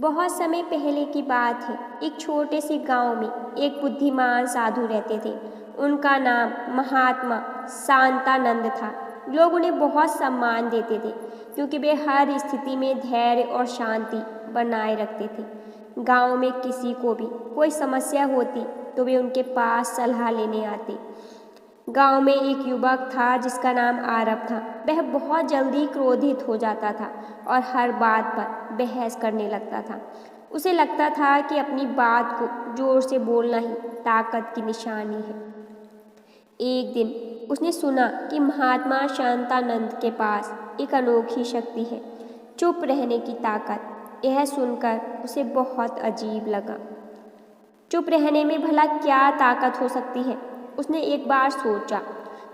बहुत समय पहले की बात है। एक छोटे से गांव में एक बुद्धिमान साधु रहते थे। उनका नाम महात्मा शांतानंद था। लोग उन्हें बहुत सम्मान देते थे क्योंकि वे हर स्थिति में धैर्य और शांति बनाए रखते थे। गांव में किसी को भी कोई समस्या होती तो वे उनके पास सलाह लेने आते। गांव में एक युवक था जिसका नाम आरव था। वह बहुत जल्दी क्रोधित हो जाता था और हर बात पर बहस करने लगता था। उसे लगता था कि अपनी बात को जोर से बोलना ही ताकत की निशानी है। एक दिन उसने सुना कि महात्मा शांतानंद के पास एक अनोखी शक्ति है, चुप रहने की ताकत। यह सुनकर उसे बहुत अजीब लगा। चुप रहने में भला क्या ताकत हो सकती है, उसने एक बार सोचा।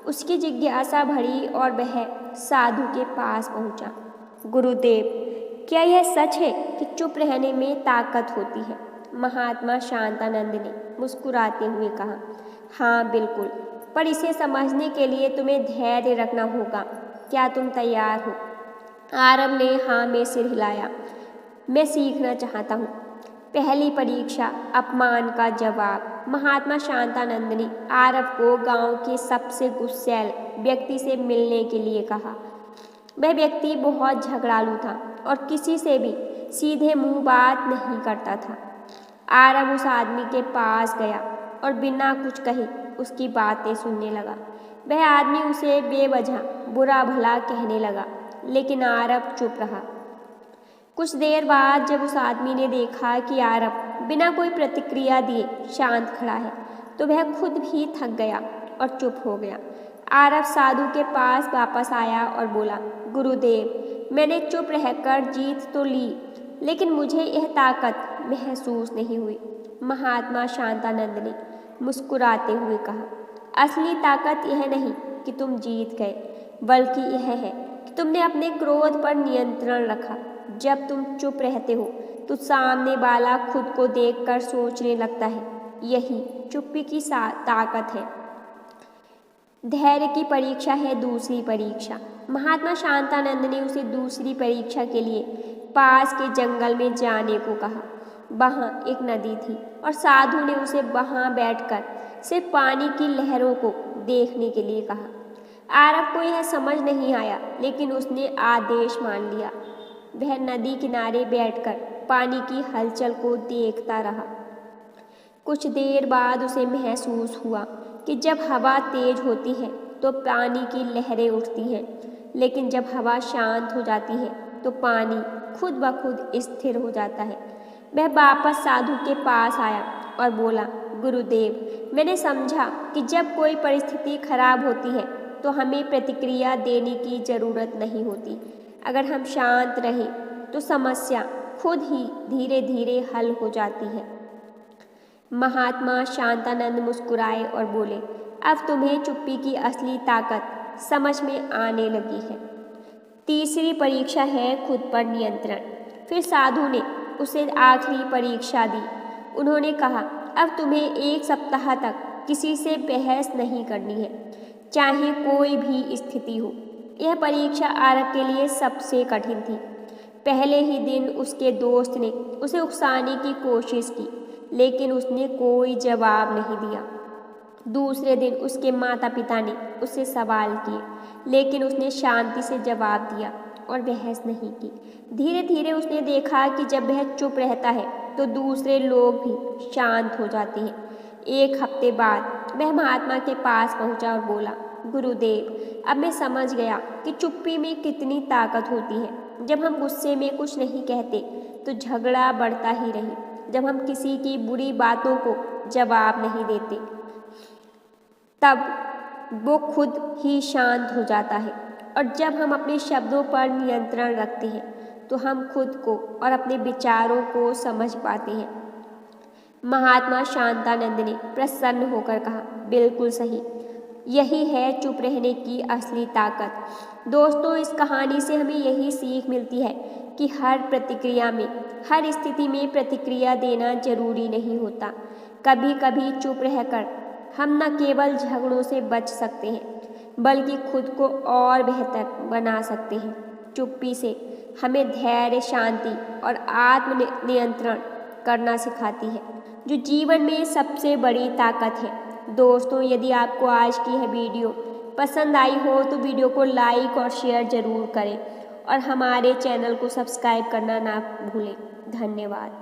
उसकी जिज्ञासा बढ़ी और वह साधु के पास पहुंचा। गुरुदेव, क्या यह सच है कि चुप रहने में ताकत होती है? महात्मा शांतानंद ने मुस्कुराते हुए कहा, हाँ बिल्कुल, पर इसे समझने के लिए तुम्हें धैर्य रखना होगा। क्या तुम तैयार हो? आरव ने हाँ में सिर हिलाया। मैं सीखना चाहता हूँ। पहली परीक्षा, अपमान का जवाब। महात्मा शांतानंद ने आरव को गांव के सबसे गुस्सैल व्यक्ति से मिलने के लिए कहा। वह व्यक्ति बहुत झगड़ालू था और किसी से भी सीधे मुंह बात नहीं करता था। आरव उस आदमी के पास गया और बिना कुछ कहे उसकी बातें सुनने लगा। वह आदमी उसे बेवजह बुरा भला कहने लगा, लेकिन आरव चुप रहा। कुछ देर बाद जब उस आदमी ने देखा कि आरव बिना कोई प्रतिक्रिया दिए शांत खड़ा है, तो वह खुद भी थक गया और चुप हो गया। आरव साधु के पास वापस आया और बोला, गुरुदेव, मैंने चुप रहकर जीत तो ली, लेकिन मुझे यह ताकत महसूस नहीं हुई। महात्मा शांतानंद ने मुस्कुराते हुए कहा, असली ताकत यह नहीं कि तुम जीत गए, बल्कि यह है कि तुमने अपने क्रोध पर नियंत्रण रखा। जब तुम चुप रहते हो तो सामने वाला खुद को देखकर सोचने लगता है। यही चुप्पी की ताकत है। धैर्य की परीक्षा है दूसरी परीक्षा। महात्मा शांतानंद ने उसे दूसरी परीक्षा के लिए पास के जंगल में जाने को कहा। वहाँ एक नदी थी और साधु ने उसे वहाँ बैठकर सिर्फ पानी की लहरों को देखने के लिए कहा। आरव को यह समझ नहीं आया, लेकिन उसने आदेश मान लिया। वह नदी किनारे बैठकर पानी की हलचल को देखता रहा। कुछ देर बाद उसे महसूस हुआ कि जब हवा तेज होती है तो पानी की लहरें उठती हैं, लेकिन जब हवा शांत हो जाती है तो पानी खुद ब खुद स्थिर हो जाता है। वह वापस साधु के पास आया और बोला, गुरुदेव, मैंने समझा कि जब कोई परिस्थिति खराब होती है तो हमें प्रतिक्रिया देने की ज़रूरत नहीं होती। अगर हम शांत रहें तो समस्या खुद ही धीरे धीरे हल हो जाती है। महात्मा शांतानंद मुस्कुराए और बोले, अब तुम्हें चुप्पी की असली ताकत समझ में आने लगी है। तीसरी परीक्षा है खुद पर नियंत्रण। फिर साधु ने उसे आखिरी परीक्षा दी। उन्होंने कहा, अब तुम्हें 1 सप्ताह तक किसी से बहस नहीं करनी है, चाहे कोई भी स्थिति हो। यह परीक्षा आरव के लिए सबसे कठिन थी। पहले ही दिन उसके दोस्त ने उसे उकसाने की कोशिश की, लेकिन उसने कोई जवाब नहीं दिया। दूसरे दिन उसके माता पिता ने उससे सवाल किए, लेकिन उसने शांति से जवाब दिया और बहस नहीं की। धीरे धीरे उसने देखा कि जब वह चुप रहता है तो दूसरे लोग भी शांत हो जाते हैं। 1 हफ्ते बाद वह महात्मा के पास पहुंचा और बोला, गुरुदेव, अब मैं समझ गया कि चुप्पी में कितनी ताकत होती है। जब हम गुस्से में कुछ नहीं कहते तो झगड़ा बढ़ता ही रहे। जब हम किसी की बुरी बातों को जवाब नहीं देते तब वो खुद ही शांत हो जाता है। और जब हम अपने शब्दों पर नियंत्रण रखते हैं तो हम खुद को और अपने विचारों को समझ पाते हैं। महात्मा शांतानंद ने प्रसन्न होकर कहा, बिल्कुल सही, यही है चुप रहने की असली ताकत। दोस्तों, इस कहानी से हमें यही सीख मिलती है कि हर प्रतिक्रिया में, हर स्थिति में प्रतिक्रिया देना जरूरी नहीं होता। कभी कभी चुप रहकर हम न केवल झगड़ों से बच सकते हैं, बल्कि खुद को और बेहतर बना सकते हैं। चुप्पी से हमें धैर्य, शांति और आत्म नियंत्रण करना सिखाती है, जो जीवन में सबसे बड़ी ताकत है। दोस्तों, यदि आपको आज की यह वीडियो पसंद आई हो तो वीडियो को लाइक और शेयर ज़रूर करें और हमारे चैनल को सब्सक्राइब करना ना भूलें। धन्यवाद।